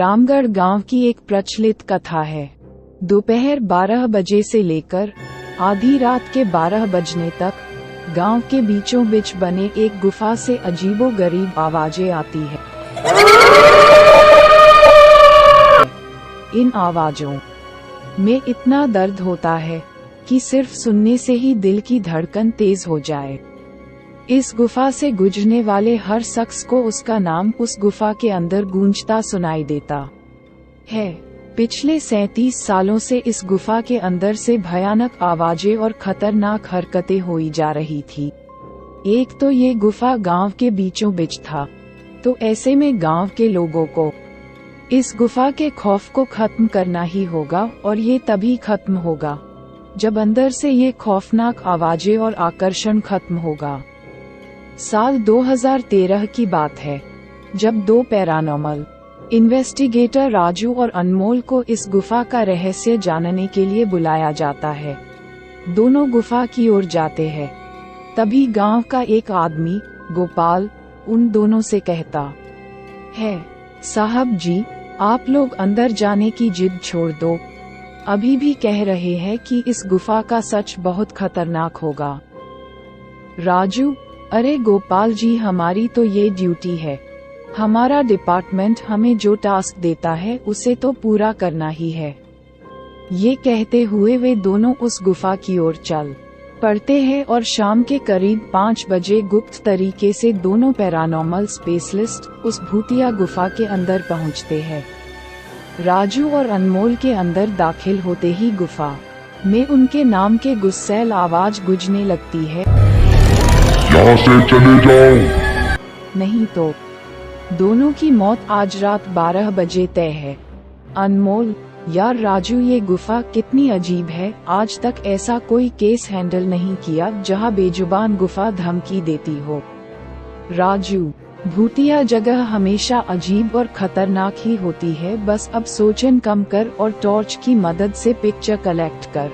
रामगढ़ गांव की एक प्रचलित कथा है। दोपहर 12 बजे से लेकर आधी रात के 12 बजने तक गांव के बीचों बीच बने एक गुफा से अजीबोगरीब आवाजें आती है। इन आवाजों में इतना दर्द होता है कि सिर्फ सुनने से ही दिल की धड़कन तेज हो जाए। इस गुफा से गुजरने वाले हर शख्स को उसका नाम उस गुफा के अंदर गूंजता सुनाई देता है। पिछले 37 सालों से इस गुफा के अंदर से भयानक आवाजें और खतरनाक हरकतें हुई जा रही थी। एक तो ये गुफा गांव के बीचों बीच था, तो ऐसे में गांव के लोगों को इस गुफा के खौफ को खत्म करना ही होगा, और ये तभी खत्म होगा जब अंदर से ये खौफनाक आवाजें और आकर्षण खत्म होगा। साल 2013 की बात है, जब दो पैरानॉर्मल इन्वेस्टिगेटर राजू और अनमोल को इस गुफा का रहस्य जानने के लिए बुलाया जाता है। दोनों गुफा की ओर जाते हैं। तभी गांव का एक आदमी गोपाल उन दोनों से कहता है, साहब जी, आप लोग अंदर जाने की जिद छोड़ दो। अभी भी कह रहे हैं कि इस गुफा का सच बहुत खतरनाक होगा। राजू, अरे गोपाल जी, हमारी तो ये ड्यूटी है। हमारा डिपार्टमेंट हमें जो टास्क देता है उसे तो पूरा करना ही है। ये कहते हुए वे दोनों उस गुफा की ओर चल पड़ते हैं और शाम के करीब 5 बजे गुप्त तरीके से दोनों पैरानॉर्मल स्पेशलिस्ट उस भूतिया गुफा के अंदर पहुंचते हैं। राजू और अनमोल के अंदर दाखिल होते ही गुफा में उनके नाम के गुस्सैल आवाज गूंजने लगती है, यहाँ से चले जाओ, नहीं तो दोनों की मौत आज रात 12 बजे तय है। अनमोल, यार राजू, ये गुफा कितनी अजीब है। आज तक ऐसा कोई केस हैंडल नहीं किया जहां बेजुबान गुफा धमकी देती हो। राजू, भूतिया जगह हमेशा अजीब और खतरनाक ही होती है। बस अब सोचन कम कर और टॉर्च की मदद से पिक्चर कलेक्ट कर।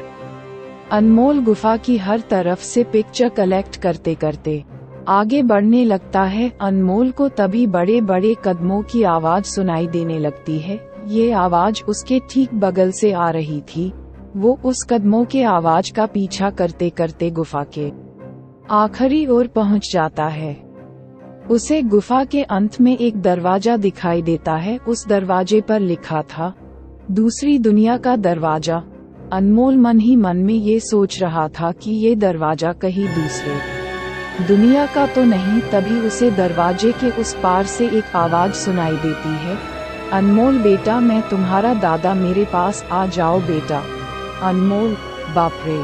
अनमोल गुफा की हर तरफ से पिक्चर कलेक्ट करते करते आगे बढ़ने लगता है। अनमोल को तभी बड़े बड़े कदमों की आवाज सुनाई देने लगती है। ये आवाज उसके ठीक बगल से आ रही थी। वो उस कदमों के आवाज का पीछा करते करते गुफा के आखिरी ओर पहुंच जाता है। उसे गुफा के अंत में एक दरवाजा दिखाई देता है। उस दरवाजे पर लिखा था, दूसरी दुनिया का दरवाजा। अनमोल मन ही मन में ये सोच रहा था कि ये दरवाजा कहीं दूसरे दुनिया का तो नहीं। तभी उसे दरवाजे के उस पार से एक आवाज सुनाई देती है, अनमोल बेटा, मैं तुम्हारा दादा, मेरे पास आ जाओ बेटा। अनमोल, बाप रे,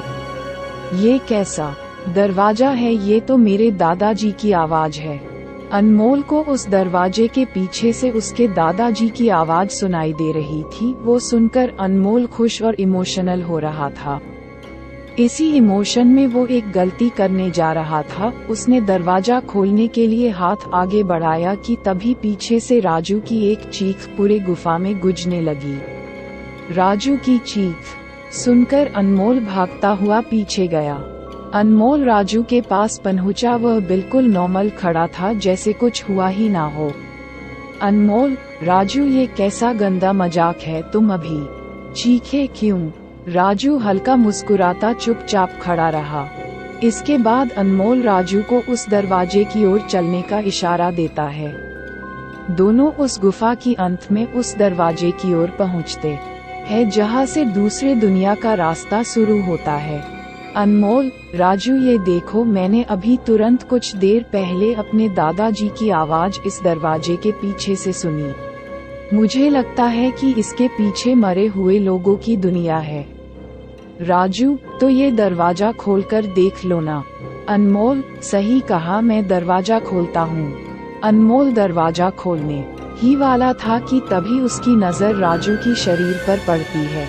ये कैसा दरवाजा है? ये तो मेरे दादाजी की आवाज है। अनमोल को उस दरवाजे के पीछे से उसके दादाजी की आवाज सुनाई दे रही थी। वो सुनकर अनमोल खुश और इमोशनल हो रहा था। इसी इमोशन में वो एक गलती करने जा रहा था। उसने दरवाजा खोलने के लिए हाथ आगे बढ़ाया कि तभी पीछे से राजू की एक चीख पूरे गुफा में गूंजने लगी। राजू की चीख सुनकर अनमोल भागता हुआ पीछे गया। अनमोल राजू के पास पहुंचा। वह बिल्कुल नॉर्मल खड़ा था, जैसे कुछ हुआ ही ना हो। अनमोल, राजू, ये कैसा गंदा मजाक है? तुम अभी चीखे क्यों? राजू हल्का मुस्कुराता चुपचाप खड़ा रहा। इसके बाद अनमोल राजू को उस दरवाजे की ओर चलने का इशारा देता है। दोनों उस गुफा की अंत में उस दरवाजे की ओर पहुंचते हैं जहां से दूसरे दुनिया का रास्ता शुरू होता है। अनमोल, राजू, ये देखो, मैंने अभी तुरंत कुछ देर पहले अपने दादाजी की आवाज इस दरवाजे के पीछे से सुनी। मुझे लगता है कि इसके पीछे मरे हुए लोगों की दुनिया है। राजू, तो ये दरवाजा खोलकर देख लो ना। अनमोल, सही कहा, मैं दरवाजा खोलता हूँ। अनमोल दरवाजा खोलने ही वाला था कि तभी उसकी नजर राजू की शरीर पर पड़ती है।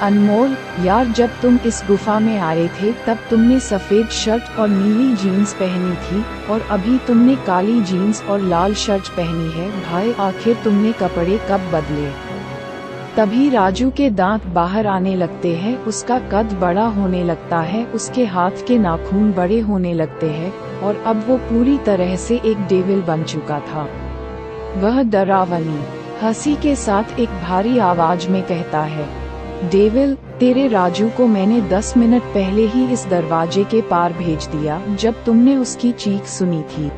अनमोल, यार, जब तुम इस गुफा में आए थे तब तुमने सफेद शर्ट और नीली जीन्स पहनी थी, और अभी तुमने काली जीन्स और लाल शर्ट पहनी है। भाई, आखिर तुमने कपड़े कब बदले? तभी राजू के दांत बाहर आने लगते हैं। उसका कद बड़ा होने लगता है। उसके हाथ के नाखून बड़े होने लगते हैं, और अब वो पूरी तरह से एक डेविल बन चुका था। वह डरावनी हंसी के साथ एक भारी आवाज में कहता है, डेविल, तेरे राजू को मैंने 10 मिनट पहले ही इस दरवाजे के पार भेज दिया जब तुमने उसकी चीख सुनी थी।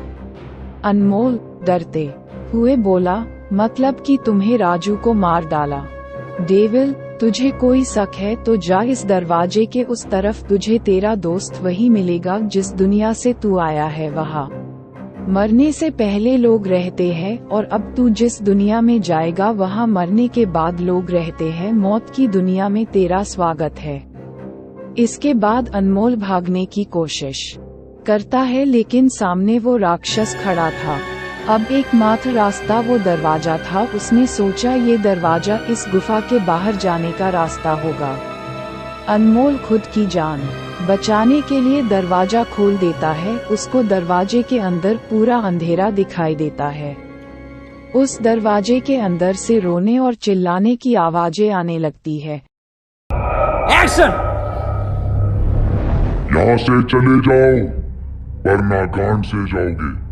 अनमोल डरते हुए बोला, मतलब कि तुम्हें राजू को मार डाला। डेविल, तुझे कोई शक है तो जा इस दरवाजे के उस तरफ, तुझे तेरा दोस्त वही मिलेगा जिस दुनिया से तू आया है वहाँ। मरने से पहले लोग रहते हैं और अब तू जिस दुनिया में जाएगा वहाँ मरने के बाद लोग रहते हैं। मौत की दुनिया में तेरा स्वागत है। इसके बाद अनमोल भागने की कोशिश करता है लेकिन सामने वो राक्षस खड़ा था। अब एकमात्र रास्ता वो दरवाजा था। उसने सोचा ये दरवाजा इस गुफा के बाहर जाने का रास्ता होगा। अनमोल खुद की जान बचाने के लिए दरवाजा खोल देता है। उसको दरवाजे के अंदर पूरा अंधेरा दिखाई देता है। उस दरवाजे के अंदर से रोने और चिल्लाने की आवाजें आने लगती है। एक्शन! यहाँ से चले जाओ वरना गांड से जाओगे।